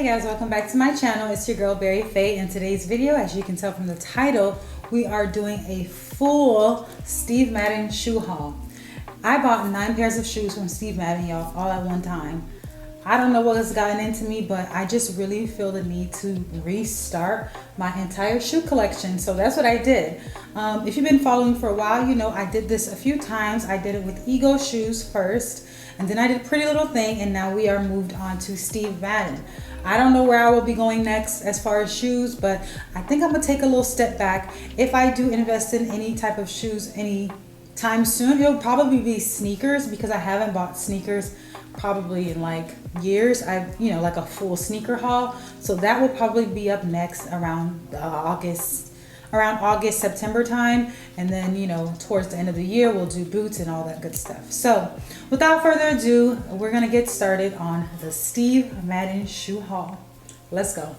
guys, welcome back to my channel. It's your girl BerryFae. In today's video, as you can tell from the title, we are doing a full Steve Madden shoe haul. I bought 9 pairs of shoes from Steve Madden, y'all, all at one time. I don't know what has gotten into me, but I just really feel the need to restart my entire shoe collection. So that's what I did. If you've been following for a while, you know I did this a few times. I did it with Ego shoes first, and then I did Pretty Little Thing, and now we are moved on to Steve Madden. I don't know where I will be going next as far as shoes, but I think I'm gonna take a little step back. If I do invest in any type of shoes anytime soon, it'll probably be sneakers, because I haven't bought sneakers probably in like years. Like a full sneaker haul. So that will probably be up next around August, September time. And then, towards the end of the year, we'll do boots and all that good stuff. So without further ado, we're gonna get started on the Steve Madden shoe haul. Let's go.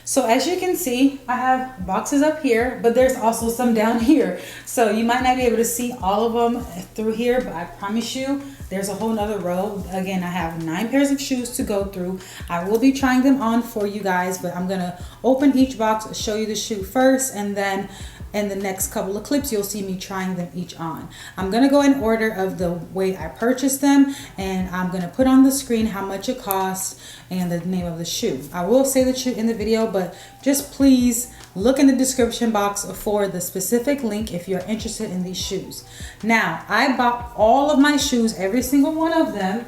So as you can see, I have boxes up here, but there's also some down here. So you might not be able to see all of them through here, but I promise you, there's a whole nother row. Again, I have 9 pairs of shoes to go through. I will be trying them on for you guys, but I'm gonna open each box, show you the shoe first, and then in the next couple of clips, you'll see me trying them each on. I'm gonna go in order of the way I purchased them, and I'm gonna put on the screen how much it cost and the name of the shoe. I will say the shoe in the video, but just please look in the description box for the specific link if you're interested in these shoes. Now, I bought all of my shoes, every single one of them,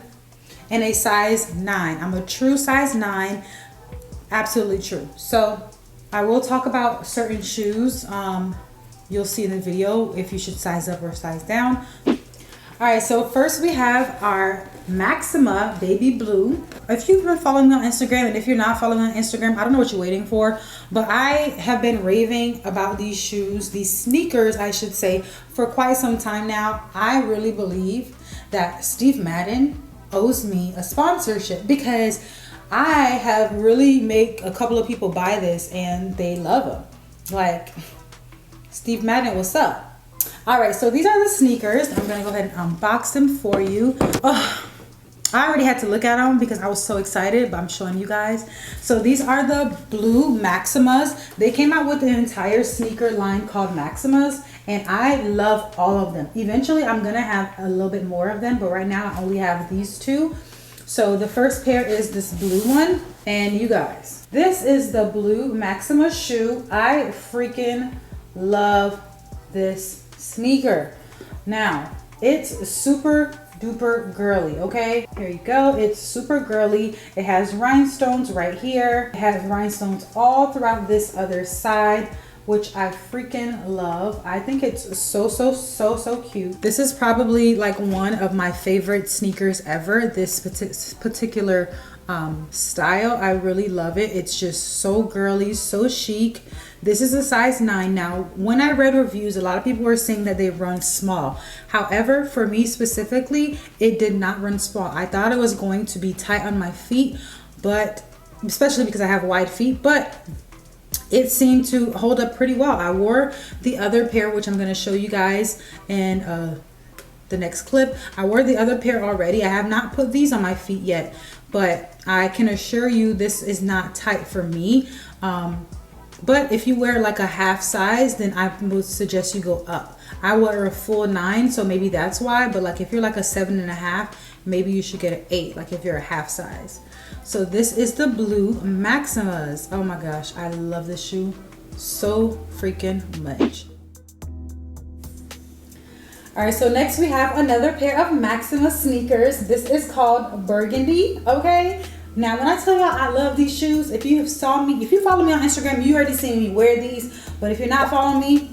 in a size 9. I'm a true size 9, absolutely true. So I will talk about certain shoes. You'll see in the video if you should size up or size down. All right, so first we have our Maxima Baby Blue. If you've been following me on Instagram, and if you're not following me on Instagram, I don't know what you're waiting for, but I have been raving about these shoes, these sneakers, I should say, for quite some time now. I really believe that Steve Madden owes me a sponsorship, because I have really made a couple of people buy this and they love them. Like, Steve Madden, what's up? All right, so these are the sneakers. I'm gonna go ahead and unbox them for you. Oh, I already had to look at them because I was so excited, but I'm showing you guys. So these are the blue Maximas. They came out with an entire sneaker line called Maximas, and I love all of them. Eventually, I'm gonna have a little bit more of them, but right now I only have these 2. So the first pair is this blue one, and you guys, this is the blue Maxima shoe. I freaking love this sneaker. Now, it's super duper girly, okay? Here you go. It's super girly. It has rhinestones right here. It has rhinestones all throughout this other side, which I freaking love. I think it's so cute. This is probably like one of my favorite sneakers ever. This particular style, I really love it. It's just so girly, so chic. This is a size 9. Now, when I read reviews, a lot of people were saying that they run small. However, for me specifically, it did not run small. I thought it was going to be tight on my feet, but especially because I have wide feet, but it seemed to hold up pretty well. I wore the other pair, which I'm going to show you guys in the next clip. I wore the other pair already. I have not put these on my feet yet, but I can assure you this is not tight for me. But if you wear like a half size, then I would suggest you go up. I wear a full 9, so maybe that's why. But like if you're like a 7.5, maybe you should get an 8, like if you're a half size. So this is the blue Maximas. Oh my gosh, I love this shoe so freaking much. All right, so next we have another pair of Maxima sneakers. This is called Burgundy, okay? Now, when I tell y'all I love these shoes, if you follow me on Instagram, you already seen me wear these. But if you're not following me,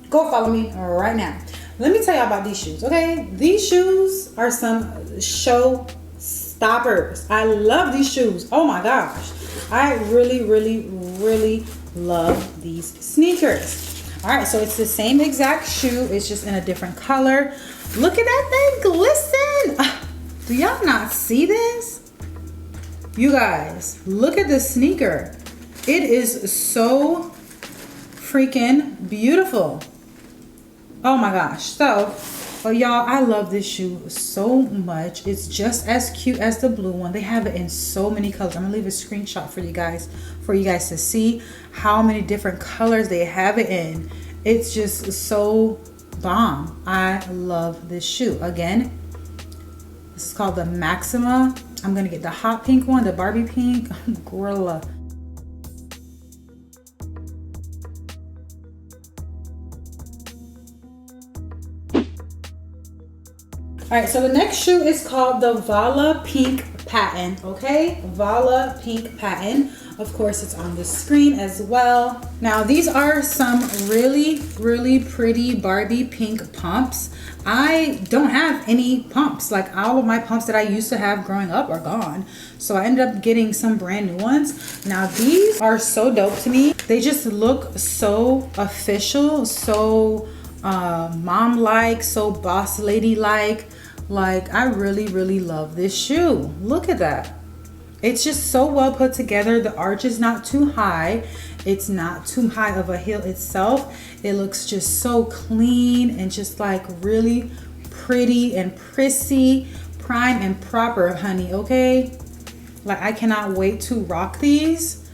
go follow me right now. Let me tell y'all about these shoes, okay? These shoes are some show stoppers. I love these shoes. Oh my gosh. I really love these sneakers. All right, so it's the same exact shoe. It's just in a different color. Look at that thing glisten. Do y'all not see this? You guys, look at this sneaker. It is so freaking beautiful. Oh my gosh. So But y'all, I love this shoe so much. It's just as cute as the blue one. They have it in so many colors. I'm gonna leave a screenshot for you guys to see how many different colors they have it in. It's just so bomb. I love this shoe. Again, this is called the Maxima. I'm gonna get the hot pink one, the Barbie pink. Gorilla. All right, so the next shoe is called the Vola Pink Patent, okay? Vola Pink Patent. Of course, it's on the screen as well. Now, these are some really, really pretty Barbie pink pumps. I don't have any pumps. Like, all of my pumps that I used to have growing up are gone. So I ended up getting some brand new ones. Now, these are so dope to me. They just look so official, so mom-like, so boss lady-like. Like, I really, really love this shoe. Look at that. It's just so well put together. The arch is not too high. It's not too high of a heel itself. It looks just so clean and just like really pretty and prissy, prime and proper, honey, okay? Like, I cannot wait to rock these.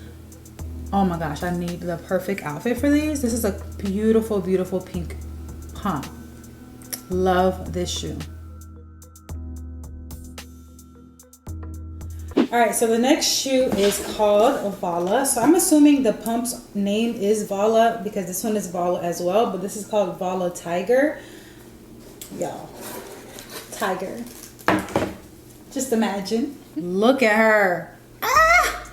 Oh my gosh, I need the perfect outfit for these. This is a beautiful, beautiful pink pump. Love this shoe. All right, so the next shoe is called Vola. So I'm assuming the pump's name is Vola because this one is Vola as well, but this is called VALA TIGER. Y'all, tiger. Just imagine. Look at her. Ah!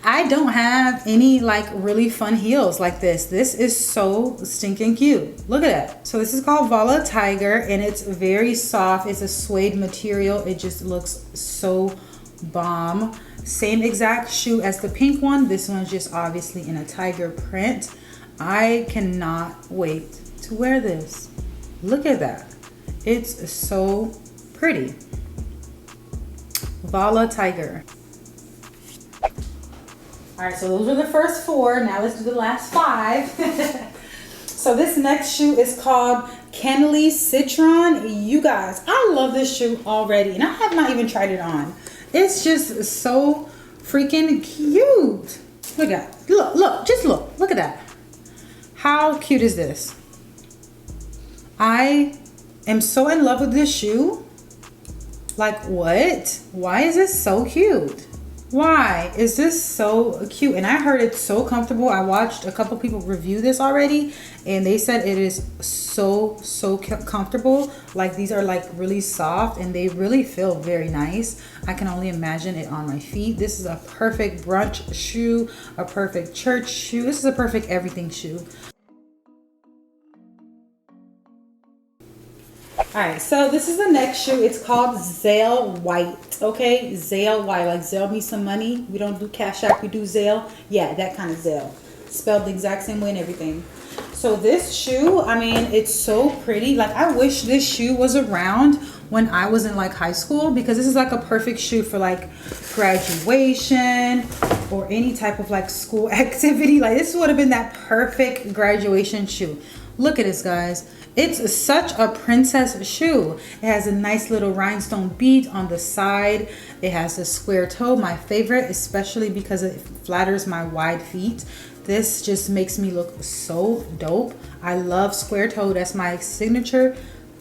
I don't have any like really fun heels like this. This is so stinking cute. Look at that. So this is called VALA TIGER and it's very soft. It's a suede material. It just looks so bomb. Same exact shoe as the pink one. This one's just obviously in a tiger print. I cannot wait to wear this. Look at that. It's so pretty. VALA TIGER. All right, so those are the first four. Now let's do the last five. So this next shoe is called Kennely Citron. You guys, I love this shoe already and I have not even tried it on. It's just so freaking cute. Look at that. Look, just look. Look at that. How cute is this? I am so in love with this shoe. Like, what? Why is this so cute? Why is this so cute? And I heard it's so comfortable. I watched a couple people review this already and they said it is so comfortable. Like, these are like really soft and they really feel very nice. I can only imagine it on my feet. This is a perfect brunch shoe, a perfect church shoe. This is a perfect everything shoe. All right, so this is the next shoe. It's called Zell White, okay? Zell White, like Zell me some money. We don't do Cash App, we do Zell. Yeah, that kind of Zell. Spelled the exact same way and everything. So this shoe, I mean, it's so pretty. Like, I wish this shoe was around when I was in like high school because this is like a perfect shoe for like graduation or any type of like school activity. Like, this would have been that perfect graduation shoe. Look at this, guys. It's such a princess shoe. It has a nice little rhinestone bead on the side. It has a square toe, my favorite, especially because it flatters my wide feet. This just makes me look so dope. I love square toe. That's my signature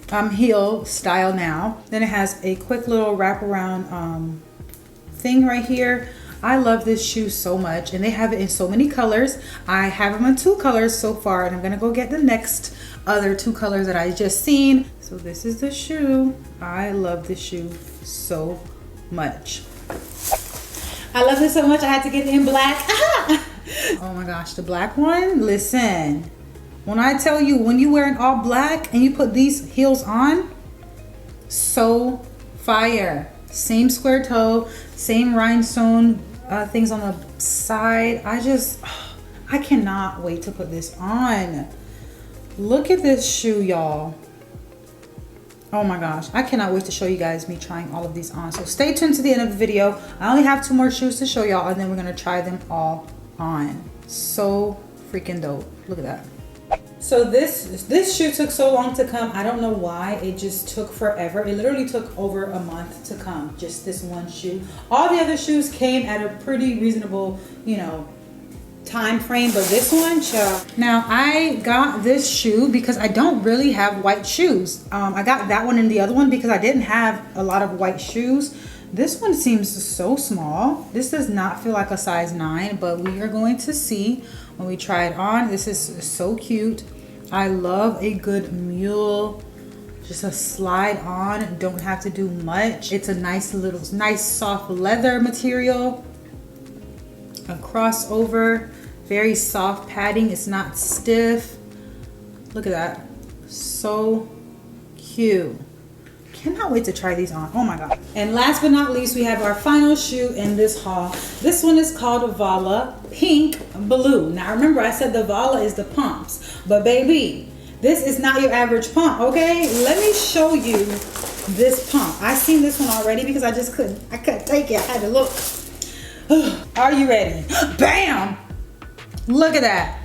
heel style now. Then it has a quick little wraparound thing right here. I love this shoe so much and they have it in so many colors. I have them in 2 colors so far and I'm gonna go get the next other 2 colors that I just seen. So this is the shoe. I love this shoe so much. I love this so much I had to get it in black. Oh my gosh, the black one. Listen, when I tell you, when you wear an all black and you put these heels on, so fire. Same square toe, same rhinestone things on the side. I cannot wait to put this on. Look at this shoe, y'all. Oh my gosh, I cannot wait to show you guys me trying all of these on. So stay tuned to the end of the video. I only have 2 more shoes to show y'all and then we're gonna try them all on. So freaking dope. Look at that. So this shoe took so long to come. I don't know why. It just took forever. It literally took over a month to come. Just this one shoe. All the other shoes came at a pretty reasonable, you know, time frame, but this one, child. Now I got this shoe because I don't really have white shoes. I got that one and the other one because I didn't have a lot of white shoes. This one seems so small. This does not feel like a size 9, but we are going to see when we try it on. This is so cute. I love a good mule. Just a slide on, don't have to do much. It's a nice soft leather material. A crossover, very soft padding. It's not stiff. Look at that, so cute. Cannot wait to try these on. Oh my god. And last but not least, we have our final shoe in this haul. This one is called Avala Pink Blue. Now remember, I said the Vola is the pumps, but baby, this is not your average pump, okay? Let me show you this pump. I seen this one already because I couldn't take it. I had to look. Are you ready? Bam! Look at that.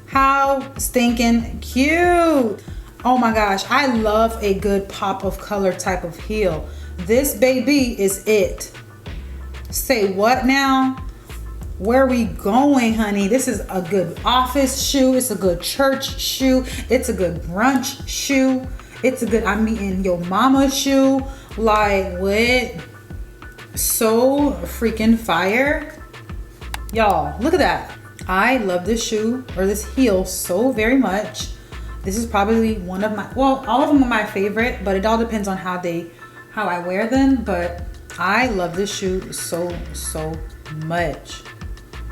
How stinking cute. Oh my gosh, I love a good pop of color type of heel. This baby is it. Say what now? Where are we going, honey? This is a good office shoe. It's a good church shoe. It's a good brunch shoe. It's a good I'm meeting your mama shoe. Like what? So freaking fire. Y'all, look at that. I love this shoe or this heel so very much. This is probably one of my, well, all of them are my favorite, but it all depends on how I wear them. But I love this shoe so much.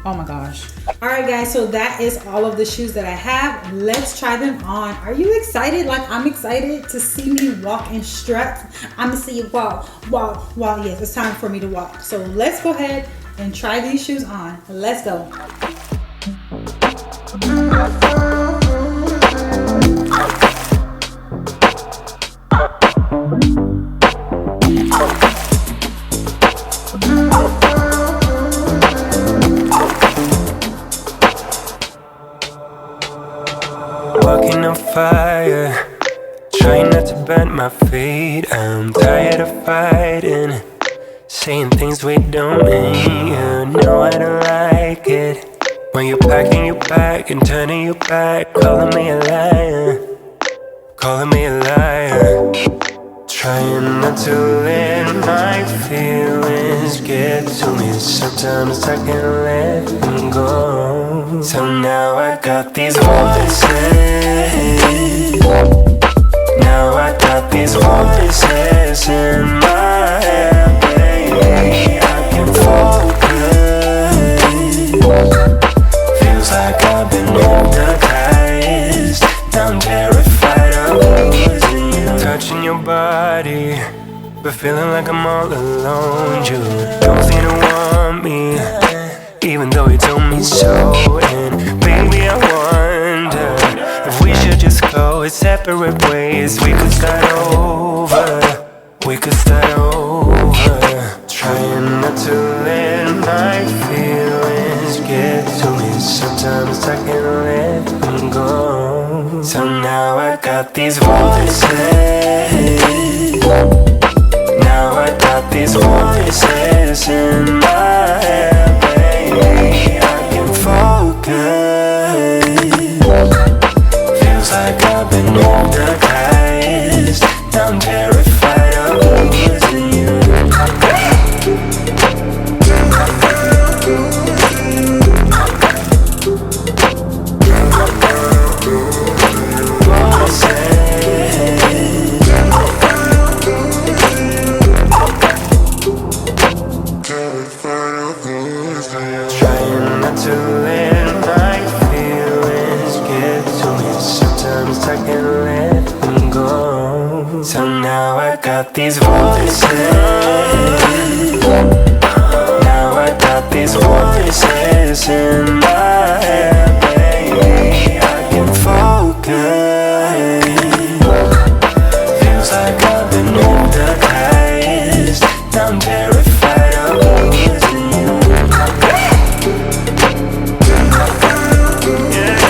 Oh my gosh. All right guys, so that is all of the shoes that I have. Let's try them on. Are you excited? Like I'm excited to see me walk and strut. I'm gonna see you walk. Yes, it's time for me to walk. So let's go ahead and try these shoes on. Let's go. Walking on fire, trying not to bend my feet. I'm tired of fighting, saying things we don't mean. You know I don't like it when you're packing your bag and turning your back, calling me a liar, calling me a liar. Trying not to let my feelings get to me. Sometimes I can't let them go. So now I got these voices. Now I got these voices in my head, baby. I can focus. Feels like I've been hypnotized. Now I'm terrified of losing you. Touching your body, but feeling like I'm all alone. You don't seem to want me, even though you told me so. And baby, I wonder if we should just go separate ways. We could start over, we could start over. Trying not to let my feelings get to me. Sometimes I can't let them go. So now I got these voices. Now I got these voices in my head, baby. I can focus. Feels like I've been hypnotized. Now I'm terrified of losing you. Got these voices. Now I got these voices in my head, baby. I can focus. Feels like I've been hypnotized. Now I'm terrified of losing you. Yeah.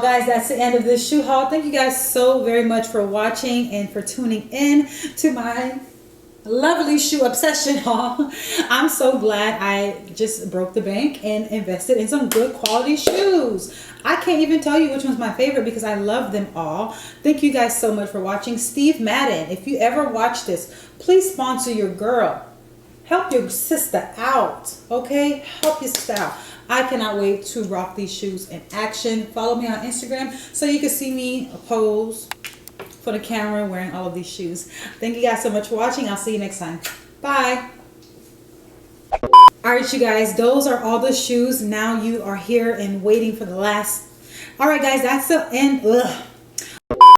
guys, that's the end of this shoe haul. Thank you guys so very much for watching and for tuning in to my lovely shoe obsession haul. I'm so glad I just broke the bank and invested in some good quality shoes. I can't even tell you which one's my favorite because I love them all. Thank you guys so much for watching. Steve Madden, if you ever watch this, please sponsor your girl. Help your sister out, okay? Help your sister out. I cannot wait to rock these shoes in action. Follow me on Instagram so you can see me pose for the camera wearing all of these shoes. Thank you guys so much for watching. I'll see you next time. Bye. All right, you guys, those are all the shoes. Now you are here and waiting for the last. All right, guys, that's the end. Ugh.